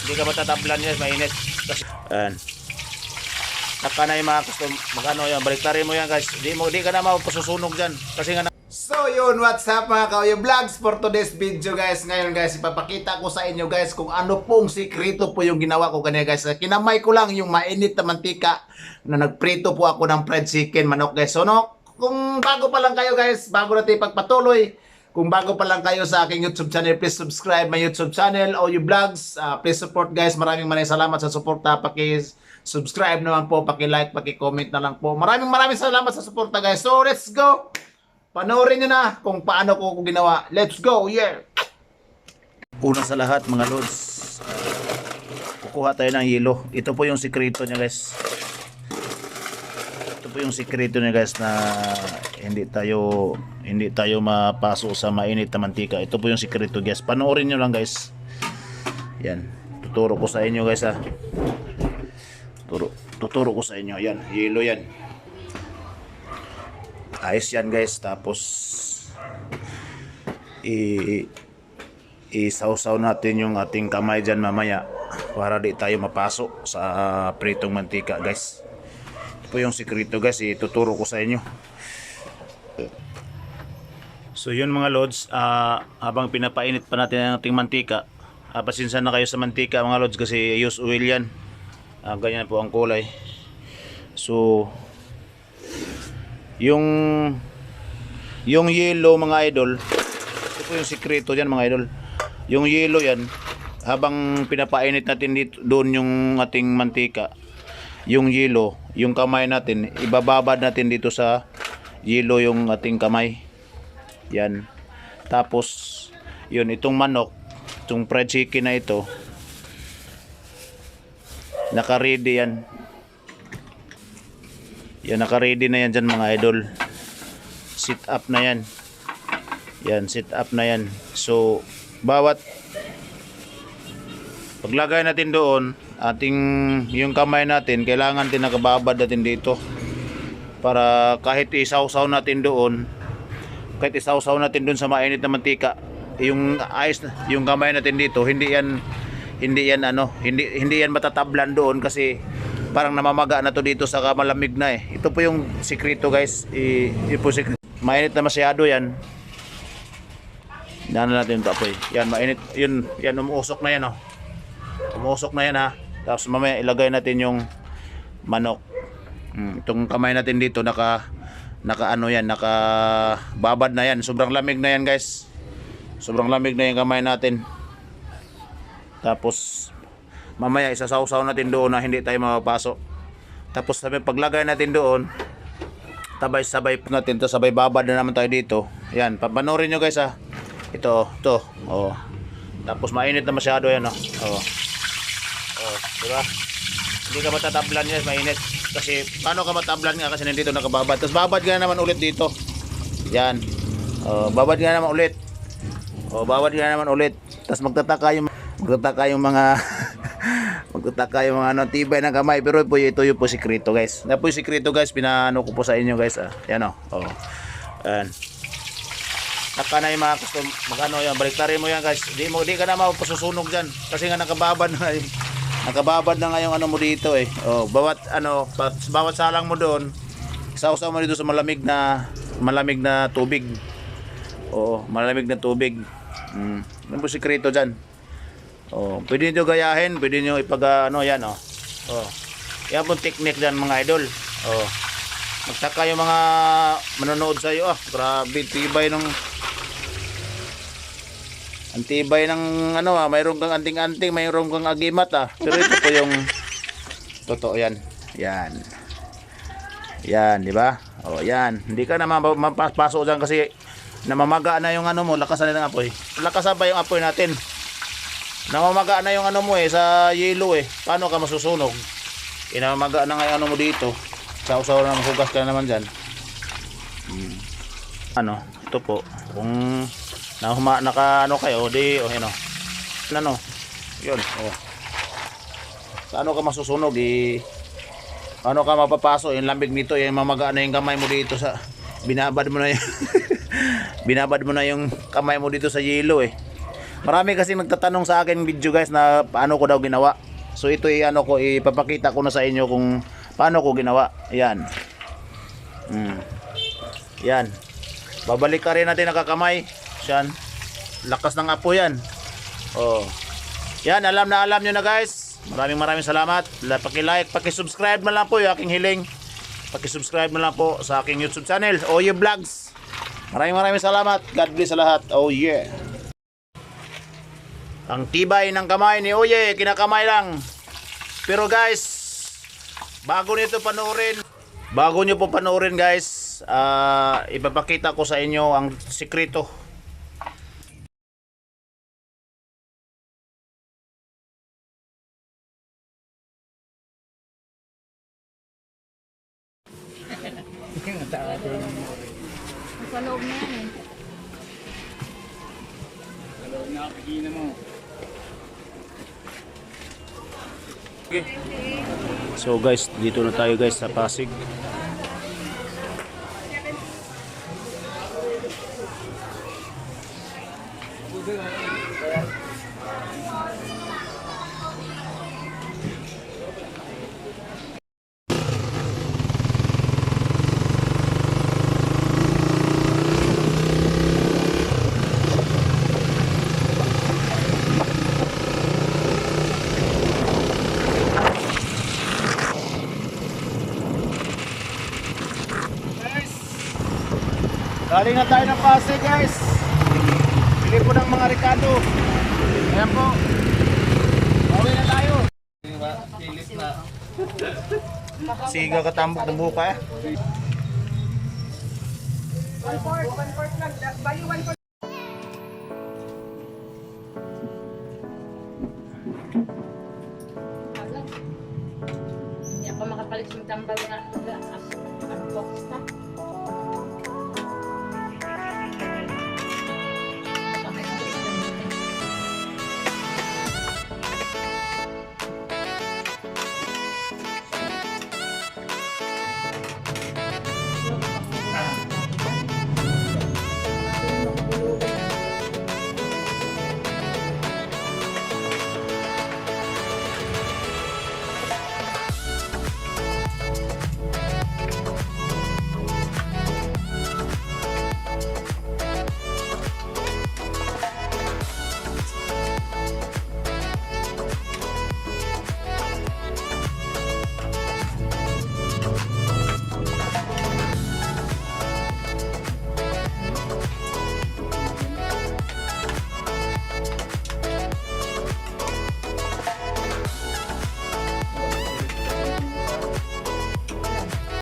Hindi ka matatablan yan, mainit. Kasi, ayan. Naka na yung mga custom, magano yan, baliktarin mo yan guys. Di ka na mapasusunog dyan. Kasi nga So yun, what's up mga Kauyo Vlogs for today's video guys. Ngayon guys, ipapakita ko sa inyo guys kung ano pong sikreto po yung ginawa ko kanina guys. Kinamay ko lang yung mainit na mantika na nagprito po ako ng fried chicken manok guys. So no, kung bago pa lang kayo guys, bago natin pagpatuloy, kung bago pa lang kayo sa aking YouTube channel, please subscribe my YouTube channel, Kauyo Vlogs. Please support guys, maraming salamat sa suporta. Subscribe naman po, paki-like, paki-comment na lang po. Maraming salamat sa suporta guys. So let's go! Panoorin nyo na kung paano ko ginawa. Let's go, yeah! una sa lahat mga lods, kukuha tayo ng yelo. Ito po yung sikreto niya guys. Ito po yung sikreto niya guys na hindi tayo mapaso sa mainit na mantika. Ito po yung sikreto guys. Panoorin nyo lang guys. Yan. Tuturo ko sa inyo guys ha. Tuturo ko sa inyo. Yan. Yelo yan. Ayos yan guys. Tapos isawsaw natin yung ating kamay dyan mamaya para di tayo mapasok sa pritong mantika guys. Ito po yung sikreto guys, ituturo ko sa inyo. So yun mga lods, habang pinapainit pa natin ang ating mantika, pasensya na kayo sa mantika mga lods kasi use oil yan. Ganyan po ang kulay. So yung yellow mga idol, ito po yung sikreto dyan mga idol. Yung yellow yan, habang pinapainit natin dito, doon yung ating mantika, yung yellow, yung kamay natin, ibababad natin dito sa yellow yung ating kamay. Yan. Tapos yun, itong manok, itong fried chicken na ito, naka-ready yan. Yan, naka-ready na yan dyan mga idol. Sit up na yan. Yan, sit up na yan. So bawat paglagay natin doon, yung kamay natin, kailangan din nakababad natin dito. Para kahit isawsaw natin doon, sa mainit na mantika, yung kamay natin dito, hindi yan matatablan doon kasi parang namamaga na to dito sa malamig na eh. Ito po yung sikreto guys. Mainit na masyado yan. Daan natin ito apoy. Yan, mainit. Yan, umuusok na yan oh. Umuusok na yan ha. Tapos mamaya ilagay natin yung manok. Itong kamay natin dito nakababad na yan. Sobrang lamig na yan guys. Sobrang lamig na yung kamay natin. Tapos mamaya isasawsaw natin doon na hindi tayo mapapasok. Tapos paglagay natin doon, sabay natin to, sabay babad na naman tayo dito. Yan, papanorin nyo guys ha. Ito. Oh. Tapos mainit na masyado yan oh. Oh, diba? Hindi ka matatablan yan, mainit. Kasi paano ka matablan nga kasi nandito nakababad. Tapos babad ka na naman ulit dito. Yan. Oh, babad ka na naman ulit. Oh, babad ka na naman ulit. Tapos magtataka yung mga tibay ng kamay, pero ito yung po sikreto guys. Na po yung sikreto guys, pinaano ko po sa inyo guys. Yan oh. Ayan. Naka na yung mga custom, magano yan, baliktarin mo yan guys. Di ka na mapasusunog dyan. Kasi nga nakababad na nga yung ano mo dito eh. Oh, bawat salang mo doon, sausaw mo dito sa malamig na tubig. Oh, malamig na tubig. Yan po sikreto dyan. Oh, pwede nyo gayahin, pwede nyo yan oh. Oh. Yan po technique dyan mga idol. Oh. Magtaka yung mga manonood sa iyo grabe tibay ng mayroon kang anting-anting, mayroon kang agimat Pero ito po yung totoo yan. Yan, di ba? Oh, yan. Hindi ka na mapasok diyan kasi namamaga na yung mo, lakasan na ng apoy. Lakasan pa yung apoy natin. Namamaga na yung mo sa yelo Paano ka masusunog? Namamaga na nga yung mo dito. Sausaw na maghugas ka na naman dyan. Ito po. Kung kayo, yun. Paano ka masusunog? Paano ka mapapasok? Yung lamig nito, yung mamaga na yung kamay mo dito binabad mo na yung kamay mo dito sa yelo Marami kasi nagtatanong sa akin video guys na paano ko daw ginawa. So ito ipapakita ko na sa inyo kung paano ko ginawa. Yan. Yan. Babalik ka rin natin nakakamay. Yan. Lakas ng apo yan. Oh. Yan, alam nyo na guys. Maraming salamat. Paki-like, paki-subscribe man lang po yung aking hiling. Paki-subscribe man lang po sa aking YouTube channel, Oye Vlogs. Maraming salamat. God bless sa lahat. Oh yeah. Ang tibay ng kamay ni Oye, kinakamay lang. Pero guys, bago nyo po panoorin guys, ipapakita ko sa inyo ang sikreto. Sa loob na yan eh. So guys, dito na tayo guys sa Pasig. Galing na tayo ng Pasig guys. Bili po ng mga Ricardo. Ayan po. Bawi na tayo. Siga katambok ng buka eh. 1/4 lang. Bali 1/4. Hindi ako makapalit ng tambal na ano po.